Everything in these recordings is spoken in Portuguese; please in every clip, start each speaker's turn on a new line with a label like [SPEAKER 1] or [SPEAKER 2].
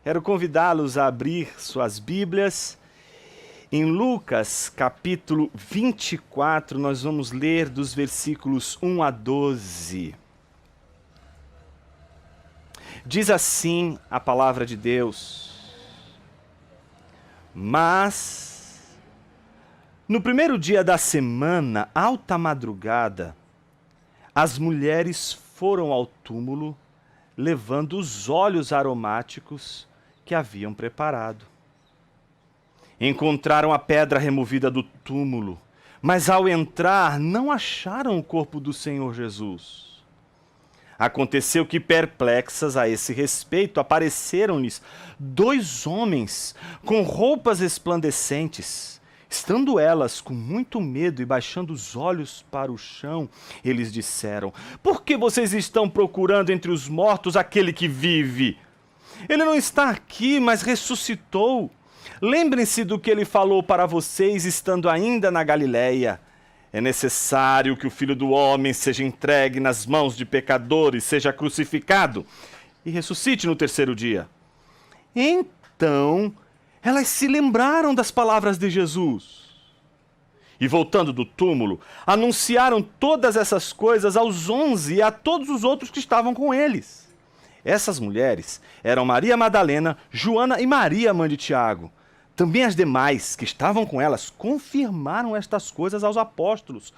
[SPEAKER 1] Quero convidá-los a abrir suas Bíblias. Em Lucas, capítulo 24, nós vamos ler dos versículos 1 a 12. Diz assim a palavra de Deus: Mas, no primeiro dia da semana, alta madrugada, as mulheres foram ao túmulo, levando os óleos aromáticos que haviam preparado. Encontraram a pedra removida do túmulo, mas ao entrar não acharam o corpo do Senhor Jesus. Aconteceu que, perplexas a esse respeito, apareceram-lhes dois homens com roupas resplandecentes. Estando elas com muito medo e baixando os olhos para o chão, eles disseram: Por que vocês estão procurando entre os mortos aquele que vive? Ele não está aqui, mas ressuscitou. Lembrem-se do que ele falou para vocês estando ainda na Galileia. É necessário que o Filho do Homem seja entregue nas mãos de pecadores, seja crucificado e ressuscite no terceiro dia. Então, elas se lembraram das palavras de Jesus. E voltando do túmulo, anunciaram todas essas coisas aos 11 e a todos os outros que estavam com eles. Essas mulheres eram Maria Madalena, Joana e Maria, mãe de Tiago. Também as demais que estavam com elas confirmaram estas coisas aos apóstolos.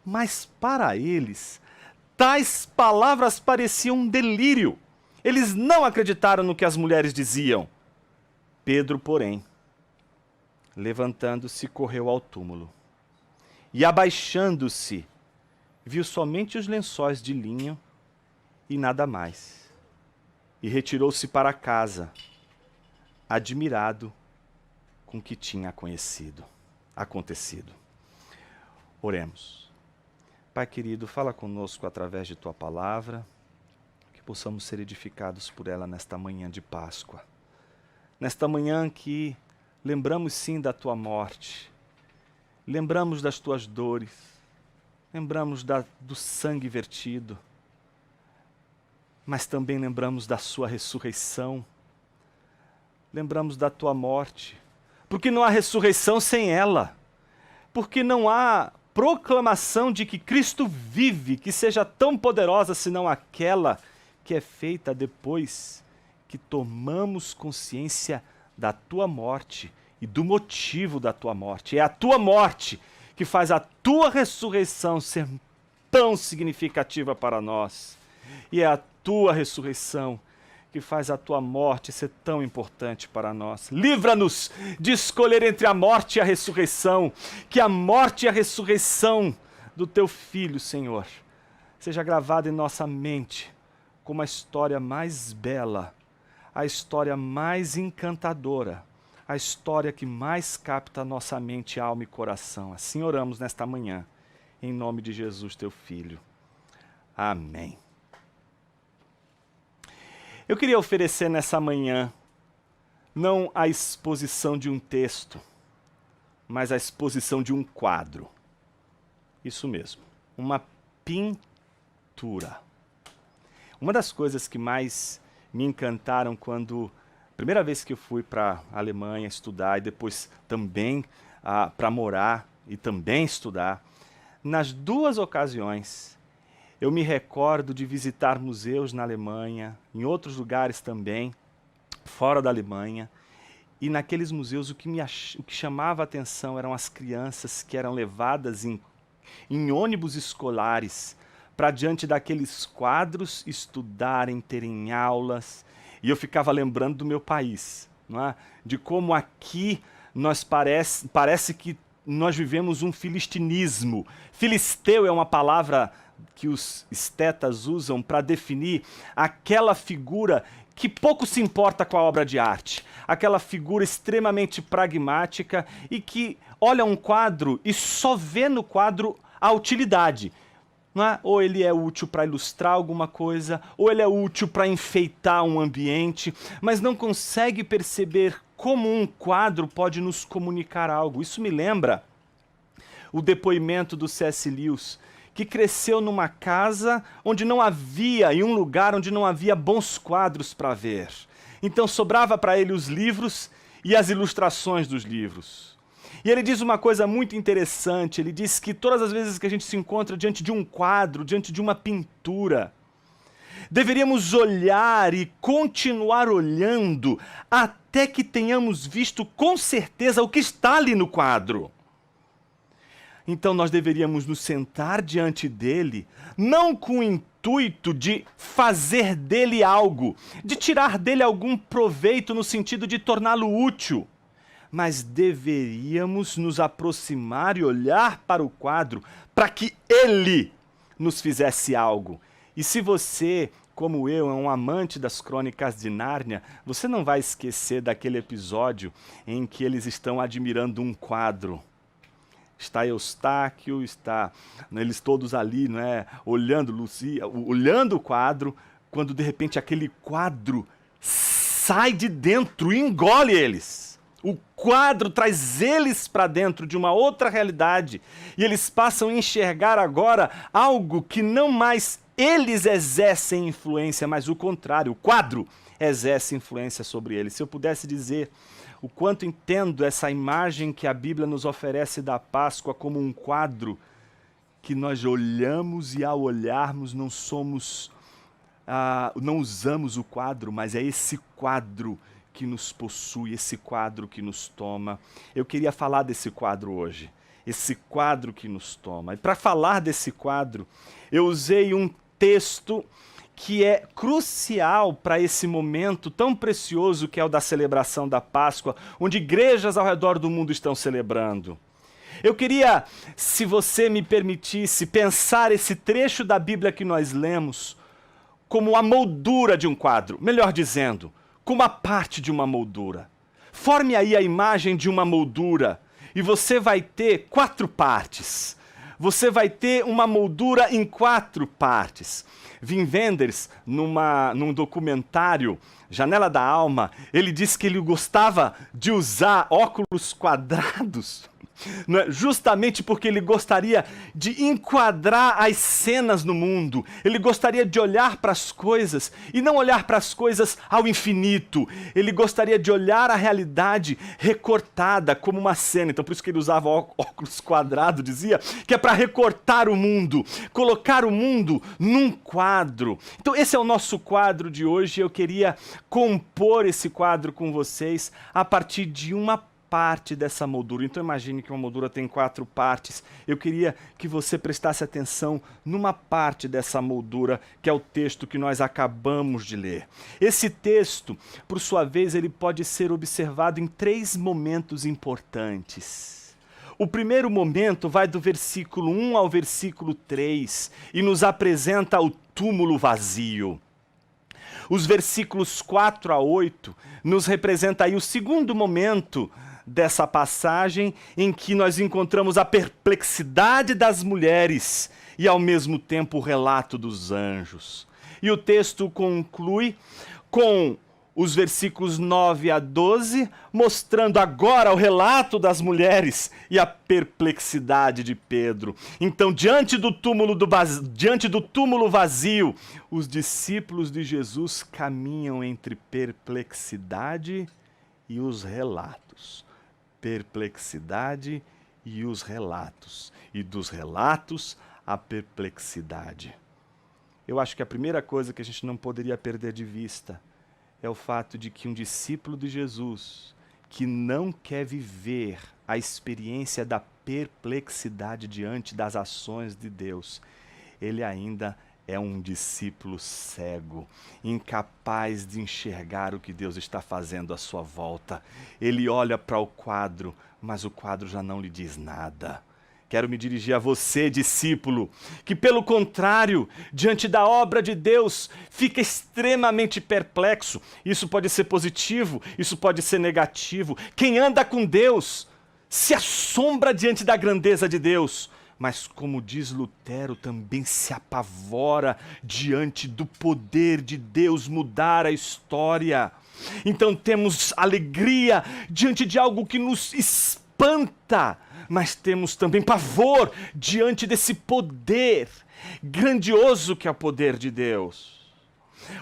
[SPEAKER 1] Mas para eles, tais palavras pareciam um delírio. Eles não acreditaram no que as mulheres diziam. Pedro, porém, levantando-se, correu ao túmulo. E abaixando-se, viu somente os lençóis de linho e nada mais. E retirou-se para casa, admirado com o que tinha acontecido. Oremos. Pai querido, fala conosco através de Tua palavra, que possamos ser edificados por ela nesta manhã de Páscoa. Nesta manhã que lembramos sim da Tua morte, lembramos das Tuas dores, lembramos do sangue vertido, mas também lembramos da Sua ressurreição, lembramos da Tua morte, porque não há ressurreição sem ela, porque não há proclamação de que Cristo vive, que seja tão poderosa senão aquela que é feita depois que tomamos consciência da Tua morte e do motivo da Tua morte. É a Tua morte que faz a Tua ressurreição ser tão significativa para nós. E é a Tua ressurreição que faz a Tua morte ser tão importante para nós. Livra-nos de escolher entre a morte e a ressurreição, que a morte e a ressurreição do Teu Filho, Senhor, seja gravada em nossa mente como a história mais bela, a história mais encantadora, a história que mais capta a nossa mente, alma e coração. Assim oramos nesta manhã, em nome de Jesus, Teu Filho. Amém. Eu queria oferecer nessa manhã, não a exposição de um texto, mas a exposição de um quadro. Isso mesmo, uma pintura. Uma das coisas que mais me encantaram quando, primeira vez que eu fui para a Alemanha estudar e depois também para morar e também estudar, nas duas ocasiões, eu me recordo de visitar museus na Alemanha, em outros lugares também, fora da Alemanha, e naqueles museus o que chamava a atenção eram as crianças que eram levadas em ônibus escolares para diante daqueles quadros estudarem, terem aulas, e eu ficava lembrando do meu país, não é? De como aqui nós parece que nós vivemos um filistinismo. Filisteu é uma palavra que os estetas usam para definir aquela figura que pouco se importa com a obra de arte, aquela figura extremamente pragmática e que olha um quadro e só vê no quadro a utilidade. Não é? Ou ele é útil para ilustrar alguma coisa, ou ele é útil para enfeitar um ambiente, mas não consegue perceber como um quadro pode nos comunicar algo. Isso me lembra o depoimento do C.S. Lewis, que cresceu numa casa onde não havia, em um lugar onde não havia bons quadros para ver. Então sobrava para ele os livros e as ilustrações dos livros. E ele diz uma coisa muito interessante, ele diz que todas as vezes que a gente se encontra diante de um quadro, diante de uma pintura, deveríamos olhar e continuar olhando até que tenhamos visto com certeza o que está ali no quadro. Então nós deveríamos nos sentar diante dele, não com o intuito de fazer dele algo, de tirar dele algum proveito no sentido de torná-lo útil, mas deveríamos nos aproximar e olhar para o quadro para que ele nos fizesse algo. E se você, como eu, é um amante das Crônicas de Nárnia, você não vai esquecer daquele episódio em que eles estão admirando um quadro. Está Eustáquio, eles todos ali, não é, olhando o quadro, quando de repente aquele quadro sai de dentro e engole eles. O quadro traz eles para dentro de uma outra realidade e eles passam a enxergar agora algo que não mais eles exercem influência, mas o contrário, o quadro exerce influência sobre eles. Se eu pudesse dizer o quanto entendo essa imagem que a Bíblia nos oferece da Páscoa como um quadro que nós olhamos e ao olharmos não usamos o quadro, mas é esse quadro que nos possui, esse quadro que nos toma. Eu queria falar desse quadro hoje, esse quadro que nos toma. E para falar desse quadro, eu usei um texto que é crucial para esse momento tão precioso que é o da celebração da Páscoa, onde igrejas ao redor do mundo estão celebrando. Eu queria, se você me permitisse, pensar esse trecho da Bíblia que nós lemos como a moldura de um quadro, melhor dizendo, como a parte de uma moldura. Forme aí a imagem de uma moldura e você vai ter 4 partes. Você vai ter uma moldura em 4 partes. Wim Wenders, num documentário, Janela da Alma, ele disse que ele gostava de usar óculos quadrados, não é? Justamente porque ele gostaria de enquadrar as cenas no mundo. Ele gostaria de olhar para as coisas e não olhar para as coisas ao infinito. Ele gostaria de olhar a realidade recortada como uma cena. Então por isso que ele usava óculos quadrados, dizia que é para recortar o mundo, colocar o mundo num quadro. Então esse é o nosso quadro de hoje. Eu queria compor esse quadro com vocês a partir de uma parte dessa moldura. Então imagine que uma moldura tem 4 partes. Eu queria que você prestasse atenção numa parte dessa moldura, que é o texto que nós acabamos de ler. Esse texto, por sua vez, ele pode ser observado em 3 momentos importantes. O primeiro momento vai do versículo 1 ao versículo 3 e nos apresenta o túmulo vazio. Os versículos 4 a 8 nos representa aí o segundo momento dessa passagem em que nós encontramos a perplexidade das mulheres e ao mesmo tempo o relato dos anjos. E o texto conclui com os versículos 9 a 12, mostrando agora o relato das mulheres e a perplexidade de Pedro. Então, diante do túmulo vazio, os discípulos de Jesus caminham entre perplexidade e os relatos. Perplexidade e os relatos. E dos relatos, a perplexidade. Eu acho que a primeira coisa que a gente não poderia perder de vista é o fato de que um discípulo de Jesus que não quer viver a experiência da perplexidade diante das ações de Deus, ele ainda é um discípulo cego, incapaz de enxergar o que Deus está fazendo à sua volta. Ele olha para o quadro, mas o quadro já não lhe diz nada. Quero me dirigir a você, discípulo, que pelo contrário, diante da obra de Deus, fica extremamente perplexo. Isso pode ser positivo, isso pode ser negativo. Quem anda com Deus se assombra diante da grandeza de Deus, mas como diz Lutero, também se apavora diante do poder de Deus mudar a história. Então temos alegria diante de algo que nos espanta, mas temos também pavor diante desse poder grandioso que é o poder de Deus.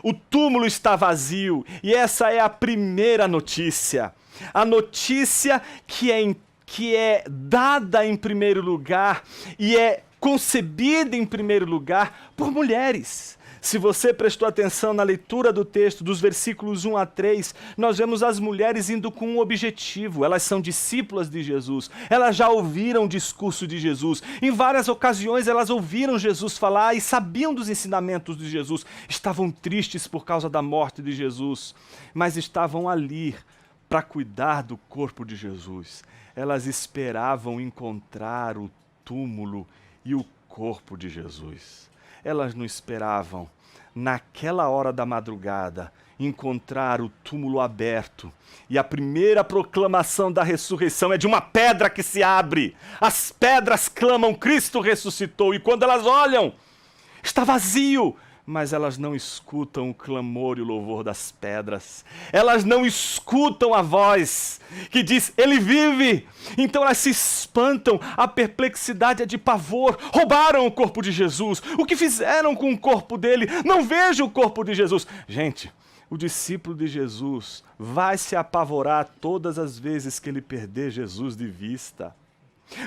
[SPEAKER 1] O túmulo está vazio e essa é a primeira notícia. A notícia que é dada em primeiro lugar e é concebida em primeiro lugar por mulheres. Se você prestou atenção na leitura do texto, dos versículos 1 a 3, nós vemos as mulheres indo com um objetivo. Elas são discípulas de Jesus. Elas já ouviram o discurso de Jesus. Em várias ocasiões elas ouviram Jesus falar e sabiam dos ensinamentos de Jesus. Estavam tristes por causa da morte de Jesus, mas estavam ali para cuidar do corpo de Jesus. Elas esperavam encontrar o túmulo e o corpo de Jesus. Elas não esperavam, naquela hora da madrugada, encontrar o túmulo aberto. E a primeira proclamação da ressurreição é de uma pedra que se abre. As pedras clamam, Cristo ressuscitou. E quando elas olham, está vazio. Mas elas não escutam o clamor e o louvor das pedras. Elas não escutam a voz que diz, ele vive. Então elas se espantam, a perplexidade é de pavor. Roubaram o corpo de Jesus. O que fizeram com o corpo dele? Não vejo o corpo de Jesus. Gente, o discípulo de Jesus vai se apavorar todas as vezes que ele perder Jesus de vista.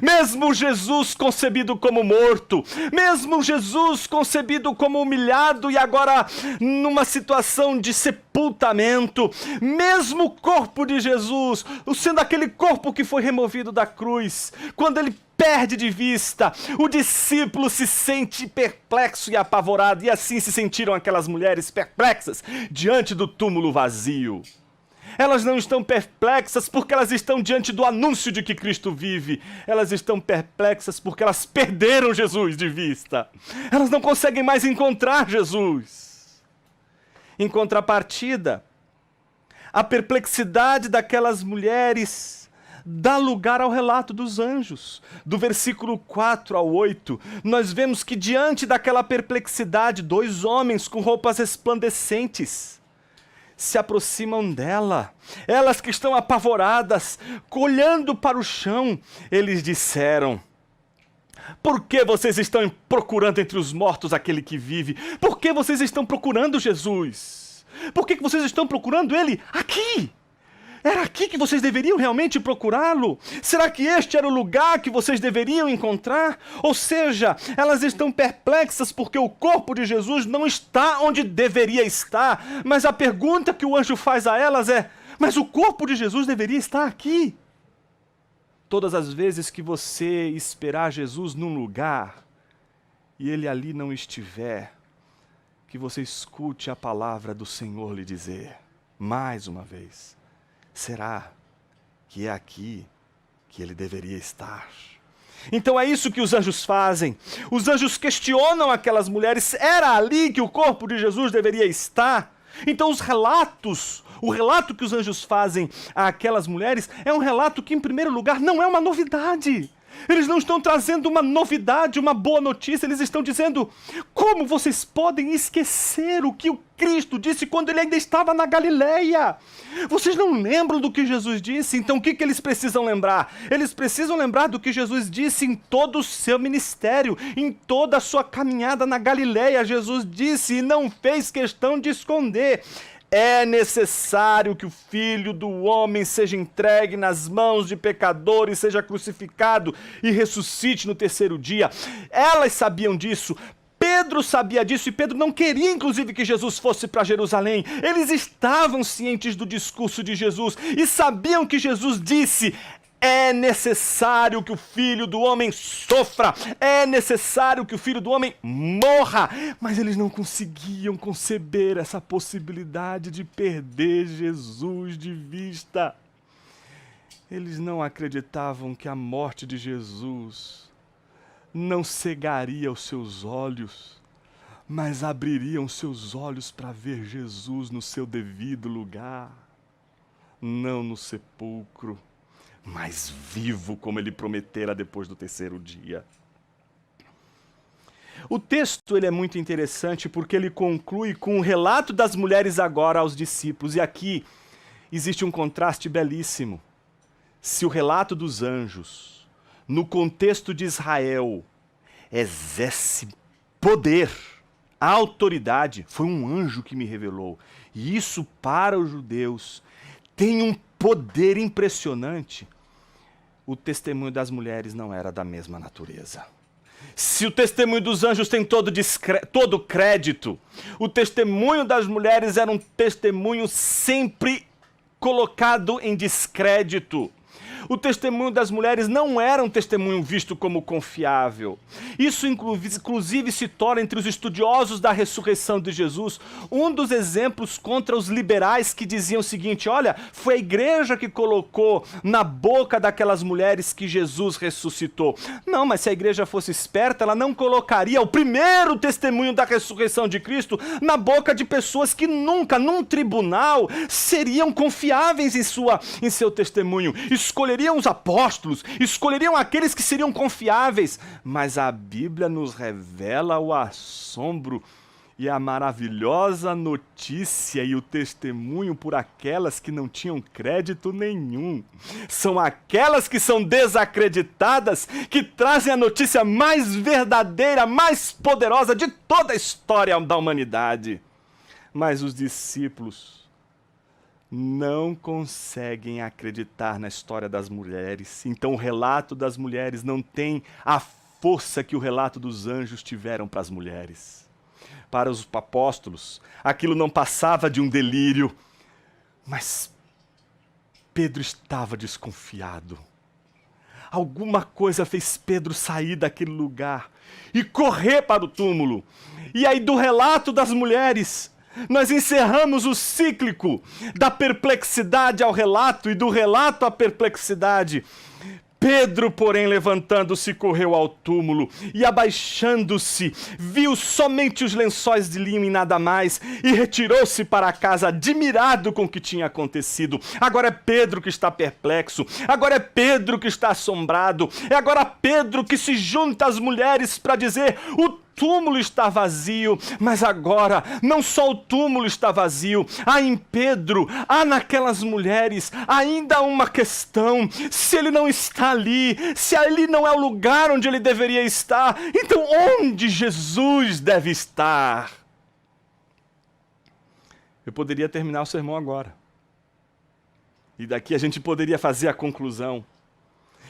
[SPEAKER 1] Mesmo Jesus concebido como morto, mesmo Jesus concebido como humilhado e agora numa situação de sepultamento, mesmo o corpo de Jesus, sendo aquele corpo que foi removido da cruz, quando ele perde de vista, o discípulo se sente perplexo e apavorado, e assim se sentiram aquelas mulheres perplexas diante do túmulo vazio. Elas não estão perplexas porque elas estão diante do anúncio de que Cristo vive. Elas estão perplexas porque elas perderam Jesus de vista. Elas não conseguem mais encontrar Jesus. Em contrapartida, a perplexidade daquelas mulheres dá lugar ao relato dos anjos. Do versículo 4 ao 8, nós vemos que diante daquela perplexidade, 2 homens com roupas resplandecentes se aproximam dela. Elas que estão apavoradas, olhando para o chão, eles disseram, por que vocês estão procurando entre os mortos aquele que vive? Por que vocês estão procurando Jesus? Por que vocês estão procurando ele aqui? Era aqui que vocês deveriam realmente procurá-lo? Será que este era o lugar que vocês deveriam encontrar? Ou seja, elas estão perplexas porque o corpo de Jesus não está onde deveria estar. Mas a pergunta que o anjo faz a elas é, mas o corpo de Jesus deveria estar aqui? Todas as vezes que você esperar Jesus num lugar e ele ali não estiver, que você escute a palavra do Senhor lhe dizer, mais uma vez, será que é aqui que ele deveria estar? Então é isso que os anjos fazem. Os anjos questionam aquelas mulheres, era ali que o corpo de Jesus deveria estar? Então o relato que os anjos fazem àquelas mulheres é um relato que, em primeiro lugar, não é uma novidade. Eles não estão trazendo uma novidade, uma boa notícia, eles estão dizendo, como vocês podem esquecer o que o Cristo disse quando ele ainda estava na Galileia? Vocês não lembram do que Jesus disse? Então o que eles precisam lembrar? Eles precisam lembrar do que Jesus disse em todo o seu ministério, em toda a sua caminhada na Galileia. Jesus disse e não fez questão de esconder. É necessário que o Filho do Homem seja entregue nas mãos de pecadores, seja crucificado e ressuscite no terceiro dia. Elas sabiam disso. Pedro sabia disso e Pedro não queria, inclusive, que Jesus fosse para Jerusalém. Eles estavam cientes do discurso de Jesus e sabiam que Jesus disse, é necessário que o Filho do Homem sofra, é necessário que o Filho do Homem morra. Mas eles não conseguiam conceber essa possibilidade de perder Jesus de vista. Eles não acreditavam que a morte de Jesus não cegaria os seus olhos, mas abriria os seus olhos para ver Jesus no seu devido lugar, não no sepulcro, mas vivo como ele prometera depois do terceiro dia. O texto ele é muito interessante porque ele conclui com o relato das mulheres agora aos discípulos. E aqui existe um contraste belíssimo. se o relato dos anjos, no contexto de Israel, exerce poder, autoridade, foi um anjo que me revelou. E isso para os judeus tem um poder impressionante. O testemunho das mulheres não era da mesma natureza. Se o testemunho dos anjos tem todo crédito, o testemunho das mulheres era um testemunho sempre colocado em descrédito. O testemunho das mulheres não era um testemunho visto como confiável. Isso, inclusive, se torna, entre os estudiosos da ressurreição de Jesus, um dos exemplos contra os liberais que diziam o seguinte: olha, foi a igreja que colocou na boca daquelas mulheres que Jesus ressuscitou. Não, mas se a igreja fosse esperta, ela não colocaria o primeiro testemunho da ressurreição de Cristo na boca de pessoas que nunca, num tribunal, seriam confiáveis em seu testemunho. Escolheriam os apóstolos, escolheriam aqueles que seriam confiáveis, mas a Bíblia nos revela o assombro e a maravilhosa notícia e o testemunho por aquelas que não tinham crédito nenhum. São aquelas que são desacreditadas que trazem a notícia mais verdadeira, mais poderosa de toda a história da humanidade. Mas os discípulos não conseguem acreditar na história das mulheres. Então o relato das mulheres não tem a força que o relato dos anjos tiveram para as mulheres. Para os apóstolos, aquilo não passava de um delírio. Mas Pedro estava desconfiado. Alguma coisa fez Pedro sair daquele lugar e correr para o túmulo. E aí, do relato das mulheres, nós encerramos o cíclico da perplexidade ao relato e do relato à perplexidade. Pedro, porém, levantando-se, correu ao túmulo e, abaixando-se, viu somente os lençóis de linho e nada mais, e retirou-se para casa, admirado com o que tinha acontecido. Agora é Pedro que está perplexo, agora é Pedro que está assombrado, é agora Pedro que se junta às mulheres para dizer: o túmulo está vazio. Mas agora, não só o túmulo está vazio, há em Pedro, há naquelas mulheres ainda uma questão: se ele não está ali, se ali não é o lugar onde ele deveria estar, então onde Jesus deve estar? Eu poderia terminar o sermão agora, e daqui a gente poderia fazer a conclusão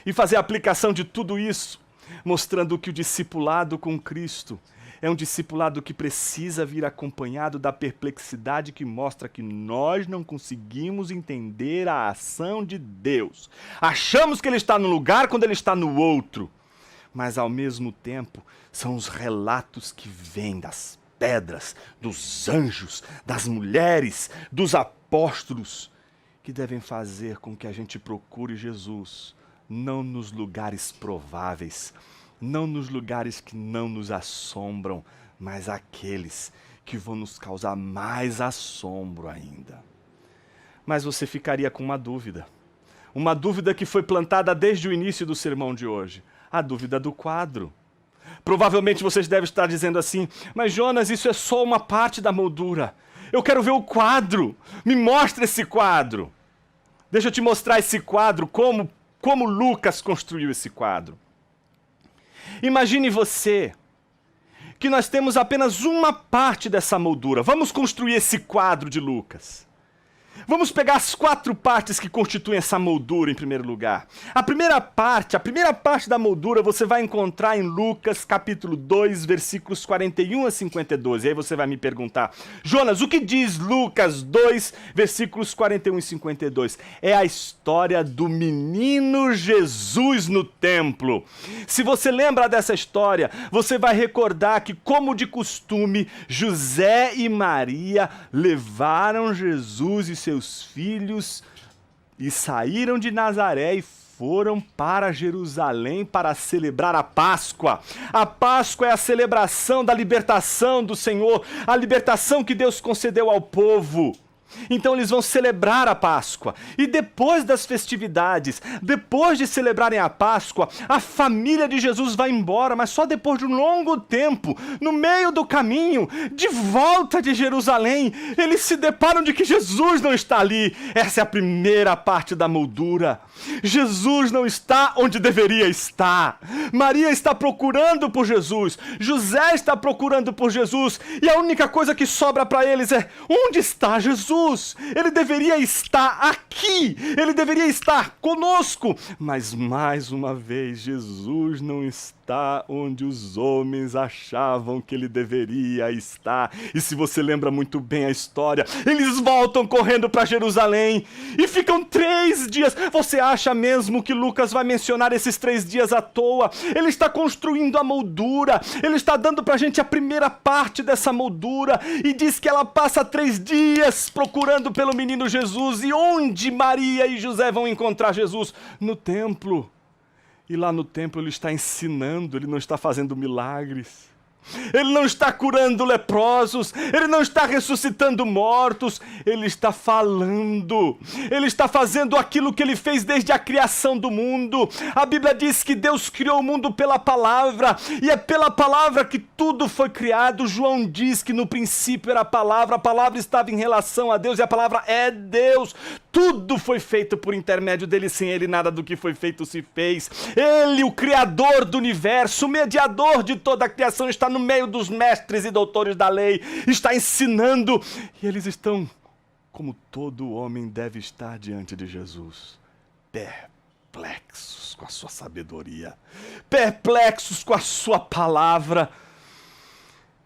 [SPEAKER 1] e fazer a aplicação de tudo isso, mostrando que o discipulado com Cristo é um discipulado que precisa vir acompanhado da perplexidade que mostra que nós não conseguimos entender a ação de Deus. Achamos que Ele está num lugar quando Ele está no outro. Mas, ao mesmo tempo, são os relatos que vêm das pedras, dos anjos, das mulheres, dos apóstolos, que devem fazer com que a gente procure Jesus, não nos lugares prováveis, não nos lugares que não nos assombram, mas aqueles que vão nos causar mais assombro ainda. Mas você ficaria com uma dúvida que foi plantada desde o início do sermão de hoje, a dúvida do quadro. Provavelmente vocês devem estar dizendo assim: mas Jonas, isso é só uma parte da moldura, eu quero ver o quadro, me mostra esse quadro. Deixa eu te mostrar esse quadro, como Lucas construiu esse quadro. Imagine você que nós temos apenas uma parte dessa moldura. Vamos construir esse quadro de Lucas. Vamos pegar as 4 partes que constituem essa moldura em primeiro lugar. A primeira parte da moldura você vai encontrar em Lucas capítulo 2, versículos 41 a 52. E aí você vai me perguntar: Jonas, o que diz Lucas 2, versículos 41 e 52? É a história do menino Jesus no templo. Se você lembra dessa história, você vai recordar que, como de costume, José e Maria levaram Jesus e seus filhos e saíram de Nazaré e foram para Jerusalém para celebrar a Páscoa. A Páscoa é a celebração da libertação do Senhor, a libertação que Deus concedeu ao povo. Então eles vão celebrar a Páscoa. E depois das festividades, depois de celebrarem a Páscoa, a família de Jesus vai embora, mas só depois de um longo tempo, no meio do caminho, de volta de Jerusalém, eles se deparam de que Jesus não está ali. Essa é a primeira parte da moldura. Jesus não está onde deveria estar. Maria está procurando por Jesus. José está procurando por Jesus. E a única coisa que sobra para eles é: onde está Jesus? Ele deveria estar aqui. Ele deveria estar conosco. Mas mais uma vez, Jesus não está onde os homens achavam que ele deveria estar. E se você lembra muito bem a história, eles voltam correndo para Jerusalém e ficam 3 dias. Você acha mesmo que Lucas vai mencionar esses 3 dias à toa? Ele está construindo a moldura. Ele está dando para a gente a primeira parte dessa moldura e diz que ela passa 3 dias procurando pelo menino Jesus. E onde Maria e José vão encontrar Jesus? No templo. E lá no templo ele está ensinando, ele não está fazendo milagres. Ele não está curando leprosos, ele não está ressuscitando mortos, ele está falando, ele está fazendo aquilo que ele fez desde a criação do mundo. A Bíblia diz que Deus criou o mundo pela palavra, e é pela palavra que tudo foi criado. João diz que no princípio era a palavra estava em relação a Deus, e a palavra é Deus. Tudo foi feito por intermédio dele, sem ele nada do que foi feito se fez. Ele, o criador do universo, o mediador de toda a criação, está no meio dos mestres e doutores da lei, está ensinando, e eles estão, como todo homem deve estar diante de Jesus, perplexos com a sua sabedoria, perplexos com a sua palavra.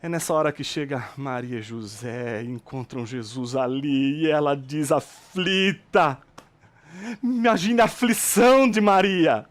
[SPEAKER 1] É nessa hora que chega Maria e José, encontram Jesus ali, e ela diz aflita, imagine a aflição de Maria,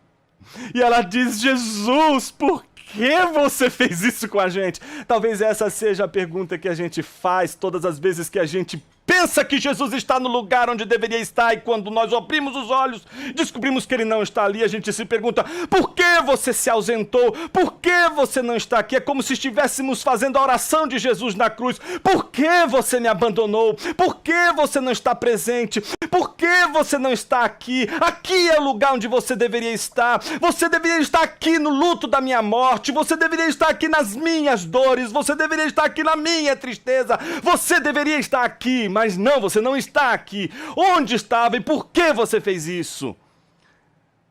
[SPEAKER 1] e ela diz: Jesus, por que você fez isso com a gente? Talvez essa seja a pergunta que a gente faz todas as vezes que a gente pensa que Jesus está no lugar onde deveria estar, e quando nós abrimos os olhos, descobrimos que ele não está ali. A gente se pergunta: por que você se ausentou? Por que você não está aqui? É como se estivéssemos fazendo a oração de Jesus na cruz: por que você me abandonou? Por que você não está presente? Por que você não está aqui? Aqui é o lugar onde você deveria estar. Você deveria estar aqui no luto da minha morte. Você deveria estar aqui nas minhas dores. Você deveria estar aqui na minha tristeza. Você deveria estar aqui, mas não, você não está aqui. Onde estava e por que você fez isso?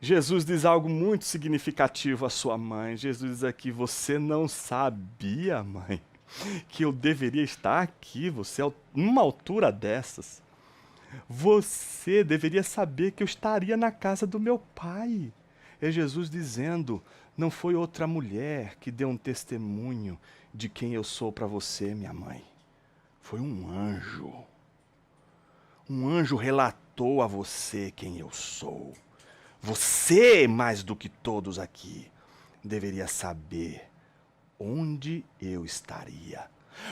[SPEAKER 1] Jesus diz algo muito significativo à sua mãe. Jesus diz aqui: você não sabia, mãe, que eu deveria estar aqui, você numa altura dessas. Você deveria saber que eu estaria na casa do meu pai. É Jesus dizendo: não foi outra mulher que deu um testemunho de quem eu sou para você, minha mãe. Foi um anjo. Um anjo relatou a você quem eu sou. Você, mais do que todos aqui, deveria saber onde eu estaria.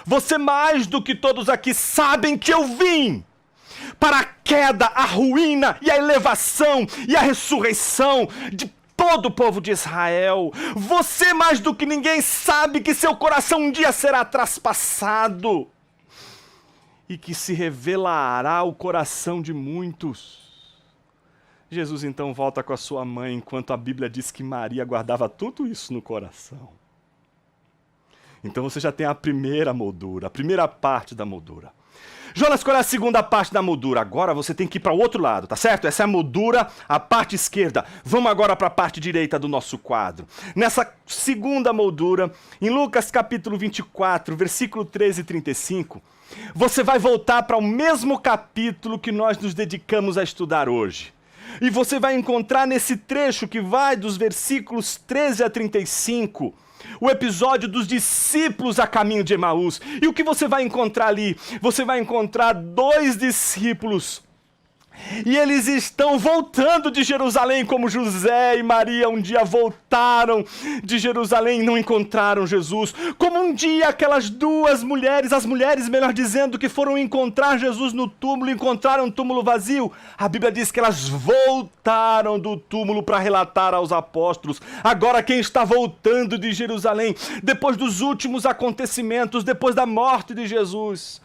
[SPEAKER 1] Você, mais do que todos aqui, sabem que eu vim para a queda, a ruína e a elevação e a ressurreição de todo o povo de Israel. Você, mais do que ninguém, sabe que seu coração um dia será traspassado e que se revelará o coração de muitos. Jesus então volta com a sua mãe, enquanto a Bíblia diz que Maria guardava tudo isso no coração. Então você já tem a primeira moldura, a primeira parte da moldura. Jonas, qual é a segunda parte da moldura? Agora você tem que ir para o outro lado, tá certo? Essa é a moldura, a parte esquerda. Vamos agora para a parte direita do nosso quadro. Nessa segunda moldura, em Lucas capítulo 24, versículo 13 e 35, você vai voltar para o mesmo capítulo que nós nos dedicamos a estudar hoje. E você vai encontrar nesse trecho que vai dos versículos 13 a 35, o episódio dos discípulos a caminho de Emaús. E o que você vai encontrar ali? Você vai encontrar 2 discípulos. E eles estão voltando de Jerusalém, como José e Maria um dia voltaram de Jerusalém e não encontraram Jesus. Como um dia aquelas 2 mulheres, as mulheres, melhor dizendo, que foram encontrar Jesus no túmulo, encontraram um túmulo vazio. A Bíblia diz que elas voltaram do túmulo para relatar aos apóstolos. Agora quem está voltando de Jerusalém, depois dos últimos acontecimentos, depois da morte de Jesus,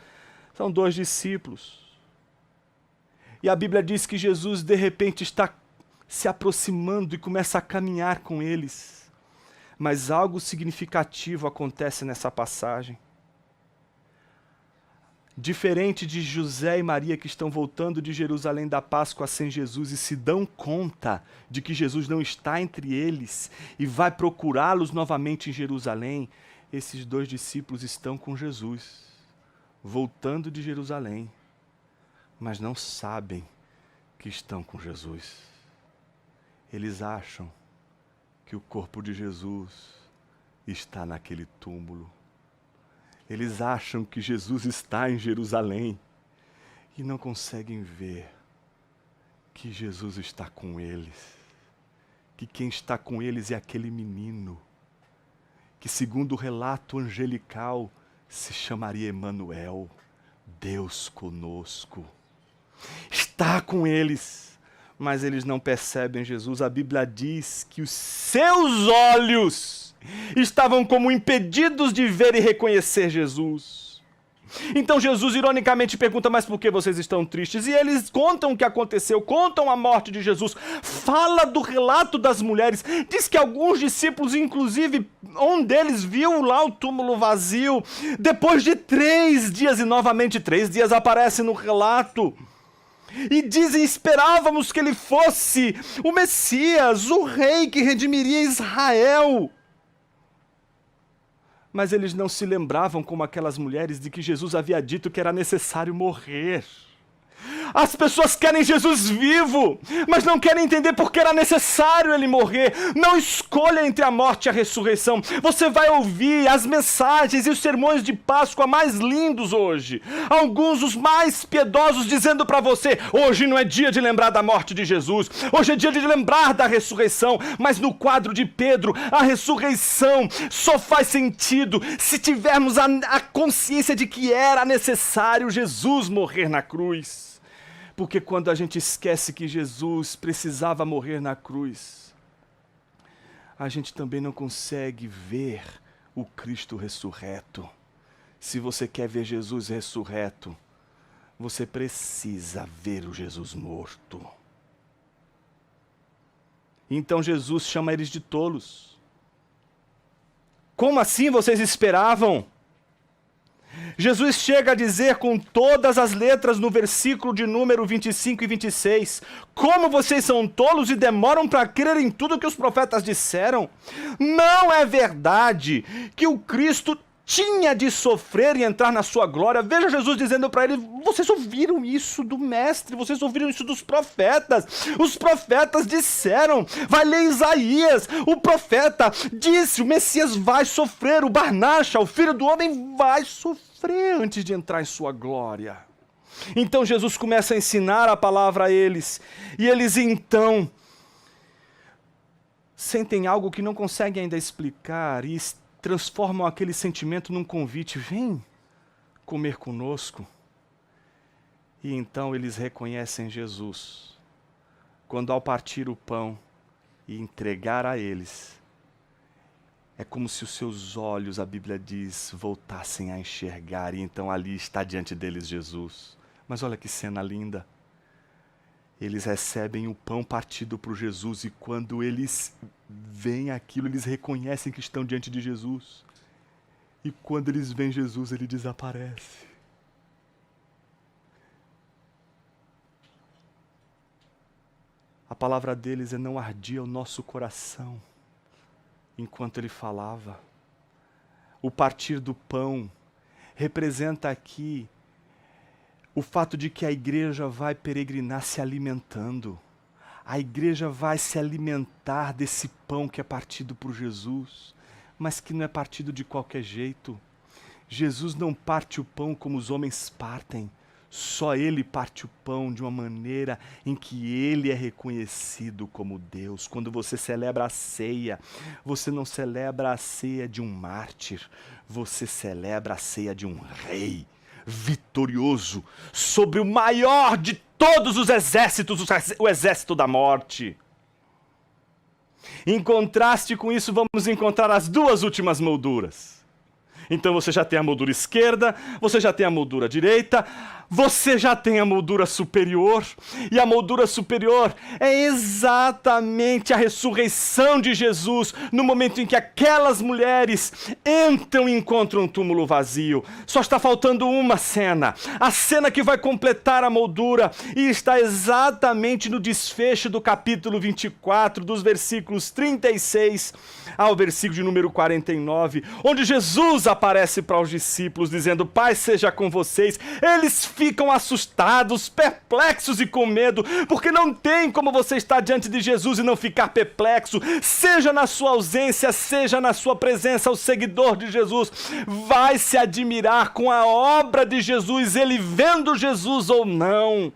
[SPEAKER 1] são 2 discípulos. E a Bíblia diz que Jesus, de repente, está se aproximando e começa a caminhar com eles. Mas algo significativo acontece nessa passagem. Diferente de José e Maria, que estão voltando de Jerusalém da Páscoa sem Jesus e se dão conta de que Jesus não está entre eles e vai procurá-los novamente em Jerusalém, esses dois discípulos estão com Jesus, voltando de Jerusalém, mas não sabem que estão com Jesus. Eles acham que o corpo de Jesus está naquele túmulo. Eles acham que Jesus está em Jerusalém e não conseguem ver que Jesus está com eles, que quem está com eles é aquele menino, que segundo o relato angelical se chamaria Emanuel, Deus conosco. Está com eles, mas eles não percebem Jesus. A Bíblia diz que os seus olhos estavam como impedidos de ver e reconhecer Jesus. Então Jesus ironicamente pergunta, mas por que vocês estão tristes? E eles contam o que aconteceu, contam a morte de Jesus, fala do relato das mulheres, diz que alguns discípulos, inclusive um deles viu lá o túmulo vazio, depois de 3 dias, e novamente 3 dias aparece no relato. E dizem, esperávamos que ele fosse o Messias, o rei que redimiria Israel. Mas eles não se lembravam, como aquelas mulheres, de que Jesus havia dito que era necessário morrer. As pessoas querem Jesus vivo, mas não querem entender porque era necessário ele morrer. Não escolha entre a morte e a ressurreição. Você vai ouvir as mensagens e os sermões de Páscoa mais lindos hoje. Alguns, os mais piedosos, dizendo para você, hoje não é dia de lembrar da morte de Jesus, hoje é dia de lembrar da ressurreição. Mas no quadro de Pedro, a ressurreição só faz sentido se tivermos a consciência de que era necessário Jesus morrer na cruz. Porque quando a gente esquece que Jesus precisava morrer na cruz, a gente também não consegue ver o Cristo ressurreto. Se você quer ver Jesus ressurreto, você precisa ver o Jesus morto. Então Jesus chama eles de tolos. Como assim vocês esperavam? Jesus chega a dizer com todas as letras no versículo de número 25 e 26, como vocês são tolos e demoram para crer em tudo que os profetas disseram? Não é verdade que o Cristo tinha de sofrer e entrar na sua glória? Veja Jesus dizendo para ele, vocês ouviram isso do mestre, vocês ouviram isso dos profetas. Os profetas disseram, vai ler Isaías, o profeta disse, o Messias vai sofrer, o Barnacha, o Filho do Homem vai sofrer antes de entrar em sua glória. Então Jesus começa a ensinar a palavra a eles, e eles então sentem algo que não conseguem ainda explicar e transformam aquele sentimento num convite, vem comer conosco. E então eles reconhecem Jesus, quando ao partir o pão e entregar a eles, é como se os seus olhos, a Bíblia diz, voltassem a enxergar, e então ali está diante deles Jesus. Mas olha que cena linda. Eles recebem o pão partido por Jesus, e quando eles veem aquilo, eles reconhecem que estão diante de Jesus. E quando eles veem Jesus, ele desaparece. A palavra deles é: não ardia o nosso coração enquanto ele falava. O partir do pão representa aqui o fato de que a igreja vai peregrinar se alimentando. A igreja vai se alimentar desse pão que é partido por Jesus, mas que não é partido de qualquer jeito. Jesus não parte o pão como os homens partem. Só ele parte o pão de uma maneira em que ele é reconhecido como Deus. Quando você celebra a ceia, você não celebra a ceia de um mártir, você celebra a ceia de um rei vitorioso sobre o maior de todos os exércitos, o exército da morte. Em contraste com isso, vamos encontrar as duas últimas molduras. Então você já tem a moldura esquerda, você já tem a moldura direita, você já tem a moldura superior. E a moldura superior é exatamente a ressurreição de Jesus no momento em que aquelas mulheres entram e encontram um túmulo vazio. Só está faltando uma cena, a cena que vai completar a moldura, e está exatamente no desfecho do capítulo 24, dos versículos 36 ao versículo de número 49, onde Jesus aparece para os discípulos dizendo: Pai seja com vocês. Eles ficam assustados, perplexos e com medo, porque não tem como você estar diante de Jesus e não ficar perplexo, seja na sua ausência, seja na sua presença. O seguidor de Jesus vai se admirar com a obra de Jesus, ele vendo Jesus ou não.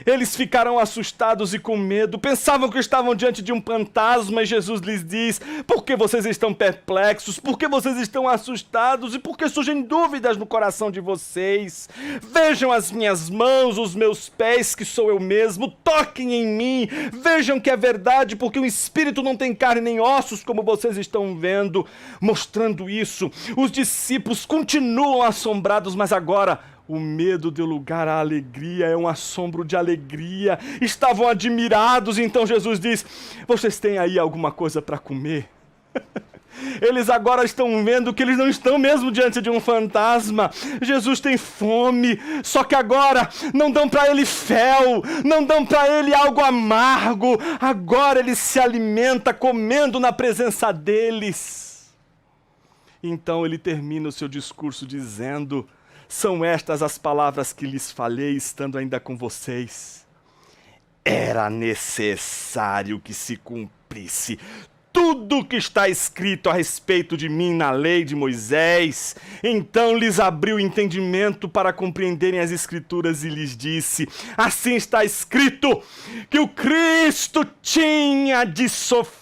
[SPEAKER 1] Eles ficaram assustados e com medo, pensavam que estavam diante de um fantasma, e Jesus lhes diz: por que vocês estão perplexos? Por que vocês estão assustados? E por que surgem dúvidas no coração de vocês? Vejam as minhas mãos, os meus pés, que sou eu mesmo, toquem em mim, vejam que é verdade, porque o Espírito não tem carne nem ossos, como vocês estão vendo. Mostrando isso, os discípulos continuam assombrados, mas agora o medo deu lugar à alegria, é um assombro de alegria. Estavam admirados, então Jesus diz: vocês têm aí alguma coisa para comer? Eles agora estão vendo que eles não estão mesmo diante de um fantasma. Jesus tem fome, só que agora não dão para ele fel, não dão para ele algo amargo. Agora ele se alimenta comendo na presença deles. Então ele termina o seu discurso dizendo: são estas as palavras que lhes falei, estando ainda com vocês. Era necessário que se cumprisse tudo o que está escrito a respeito de mim na lei de Moisés. Então lhes abriu o entendimento para compreenderem as Escrituras e lhes disse: assim está escrito que o Cristo tinha de sofrer.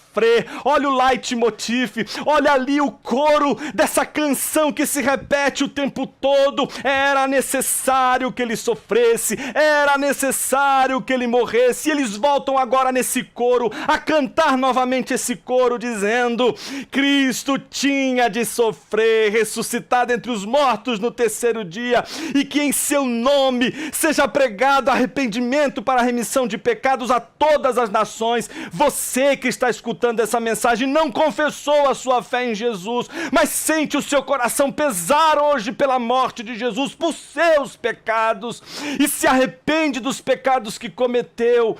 [SPEAKER 1] Olha o leitmotiv, olha ali o coro dessa canção que se repete o tempo todo. Era necessário que ele sofresse, era necessário que ele morresse. E eles voltam agora nesse coro, a cantar novamente esse coro, dizendo: Cristo tinha de sofrer, ressuscitar dentre os mortos no terceiro dia, e que em seu nome seja pregado arrependimento para a remissão de pecados a todas as nações. Você que está escutando essa mensagem não confessou a sua fé em Jesus, mas sente o seu coração pesar hoje pela morte de Jesus por seus pecados, e se arrepende dos pecados que cometeu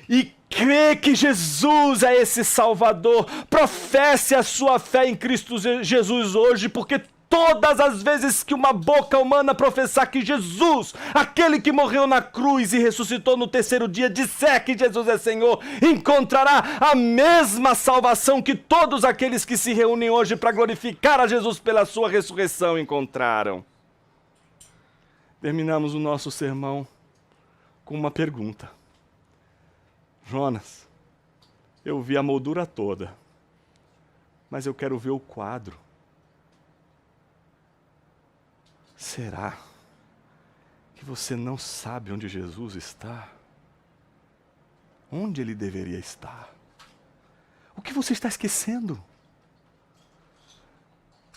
[SPEAKER 1] e crê que Jesus é esse Salvador. Professe a sua fé em Cristo Jesus hoje, porque todas as vezes que uma boca humana professar que Jesus, aquele que morreu na cruz e ressuscitou no terceiro dia, disser que Jesus é Senhor, encontrará a mesma salvação que todos aqueles que se reúnem hoje para glorificar a Jesus pela sua ressurreição encontraram. Terminamos o nosso sermão com uma pergunta. Jonas, eu vi a moldura toda, mas eu quero ver o quadro. Será que você não sabe onde Jesus está? Onde ele deveria estar? O que você está esquecendo?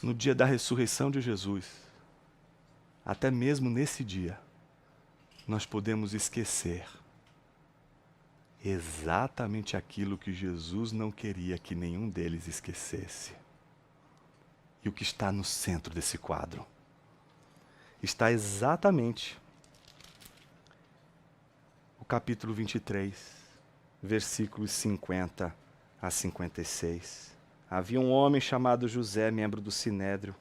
[SPEAKER 1] No dia da ressurreição de Jesus, até mesmo nesse dia, nós podemos esquecer exatamente aquilo que Jesus não queria que nenhum deles esquecesse. E o que está no centro desse quadro está exatamente o capítulo 23, versículos 50 a 56. Havia um homem chamado José, membro do Sinédrio,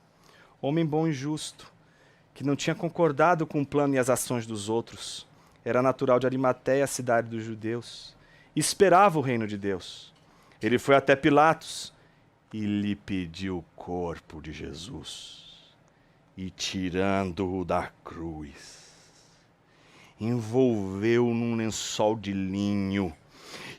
[SPEAKER 1] homem bom e justo, que não tinha concordado com o plano e as ações dos outros. Era natural de Arimateia, a cidade dos judeus, e esperava o reino de Deus. Ele foi até Pilatos e lhe pediu o corpo de Jesus. E tirando-o da cruz, envolveu-o num lençol de linho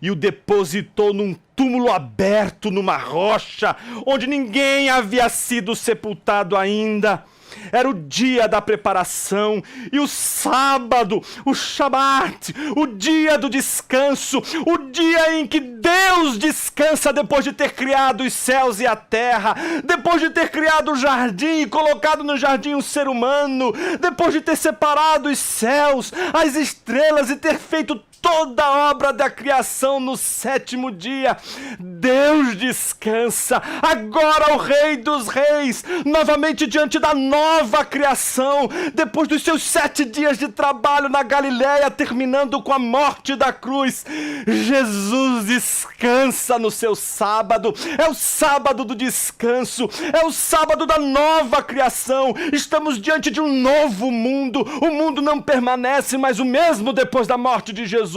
[SPEAKER 1] e o depositou num túmulo aberto numa rocha, onde ninguém havia sido sepultado ainda. Era o dia da preparação. E o sábado, o Shabat, o dia do descanso, o dia em que Deus descansa depois de ter criado os céus e a terra, depois de ter criado o jardim e colocado no jardim um ser humano, depois de ter separado os céus, as estrelas e ter feito toda a obra da criação no 7º dia. Deus descansa. Agora o Rei dos Reis, novamente diante da nova criação, depois dos seus 7 dias de trabalho na Galileia, terminando com a morte da cruz, Jesus descansa no seu sábado. É o sábado do descanso, é o sábado da nova criação. Estamos diante de um novo mundo. O mundo não permanece mais o mesmo depois da morte de Jesus.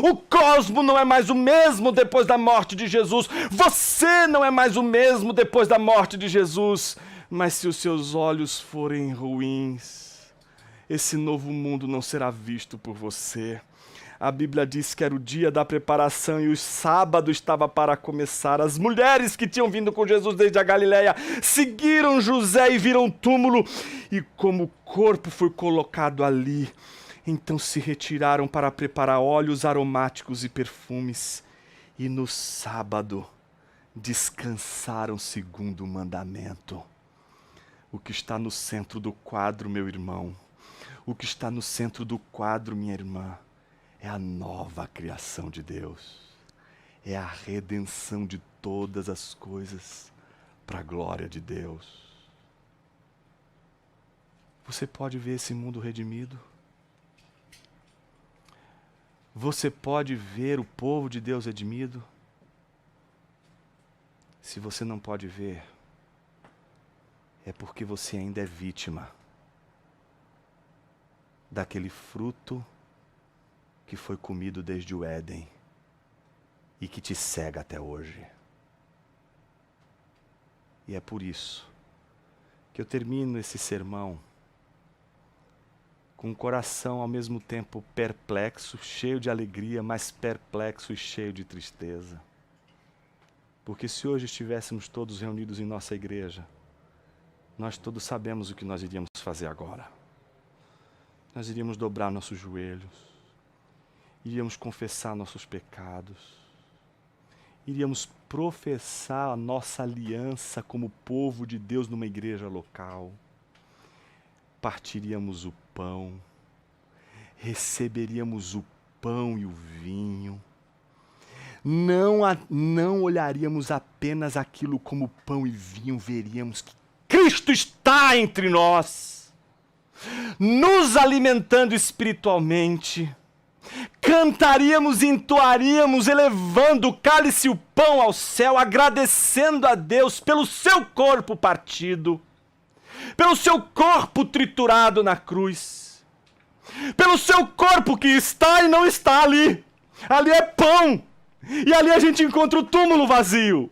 [SPEAKER 1] O cosmo não é mais o mesmo depois da morte de Jesus. Você não é mais o mesmo depois da morte de Jesus. Mas se os seus olhos forem ruins, esse novo mundo não será visto por você. A Bíblia diz que era o dia da preparação e o sábado estava para começar. As mulheres que tinham vindo com Jesus desde a Galileia seguiram José e viram o túmulo. E como o corpo foi colocado ali, então se retiraram para preparar óleos aromáticos e perfumes. E no sábado descansaram segundo o mandamento. O que está no centro do quadro, meu irmão, o que está no centro do quadro, minha irmã, é a nova criação de Deus. É a redenção de todas as coisas para a glória de Deus. Você pode ver esse mundo redimido? Você pode ver o povo de Deus redimido? Se você não pode ver, é porque você ainda é vítima daquele fruto que foi comido desde o Éden e que te cega até hoje. E é por isso que eu termino esse sermão com o coração ao mesmo tempo perplexo, cheio de alegria, mas perplexo e cheio de tristeza. Porque se hoje estivéssemos todos reunidos em nossa igreja, nós todos sabemos o que nós iríamos fazer agora. Nós iríamos dobrar nossos joelhos, iríamos confessar nossos pecados, iríamos professar a nossa aliança como povo de Deus numa igreja local, partiríamos o pão, receberíamos o pão e o vinho, não olharíamos apenas aquilo como pão e vinho, veríamos que Cristo está entre nós, nos alimentando espiritualmente. Cantaríamos, entoaríamos, elevando o cálice e o pão ao céu, agradecendo a Deus pelo seu corpo partido, pelo seu corpo triturado na cruz, pelo seu corpo que está e não está ali. Ali é pão, e ali a gente encontra o túmulo vazio.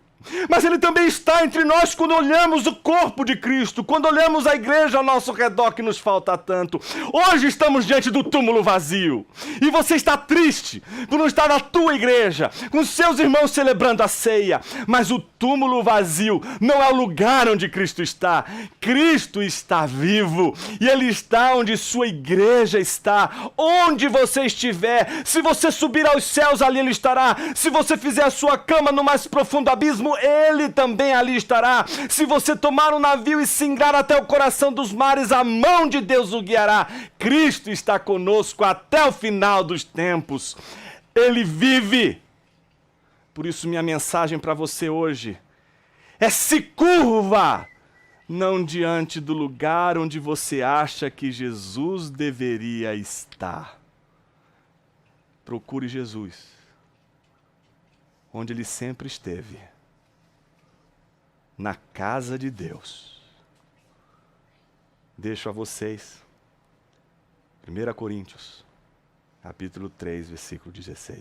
[SPEAKER 1] Mas ele também está entre nós quando olhamos o corpo de Cristo, quando olhamos a igreja ao nosso redor que nos falta tanto. Hoje estamos diante do túmulo vazio. E você está triste por não estar na tua igreja, com seus irmãos celebrando a ceia. Mas o túmulo vazio não é o lugar onde Cristo está. Cristo está vivo. E Ele está onde sua igreja está. Onde você estiver, se você subir aos céus, ali Ele estará. Se você fizer a sua cama no mais profundo abismo, Ele também ali estará. Se você tomar um navio e singrar até o coração dos mares, a mão de Deus o guiará. Cristo está conosco até o final dos tempos. Ele vive. Por isso minha mensagem para você hoje é: se curva, não diante do lugar onde você acha que Jesus deveria estar. Procure Jesus onde Ele sempre esteve, na casa de Deus. Deixo a vocês 1 Coríntios, capítulo 3, versículo 16.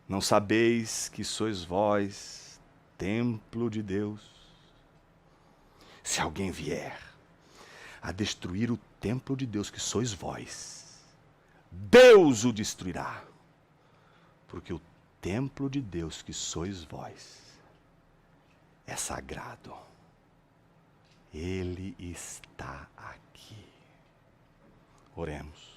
[SPEAKER 1] Não sabeis que sois vós templo de Deus? Se alguém vier a destruir o templo de Deus que sois vós, Deus o destruirá, porque o templo de Deus que sois vós é sagrado. Ele está Oremos.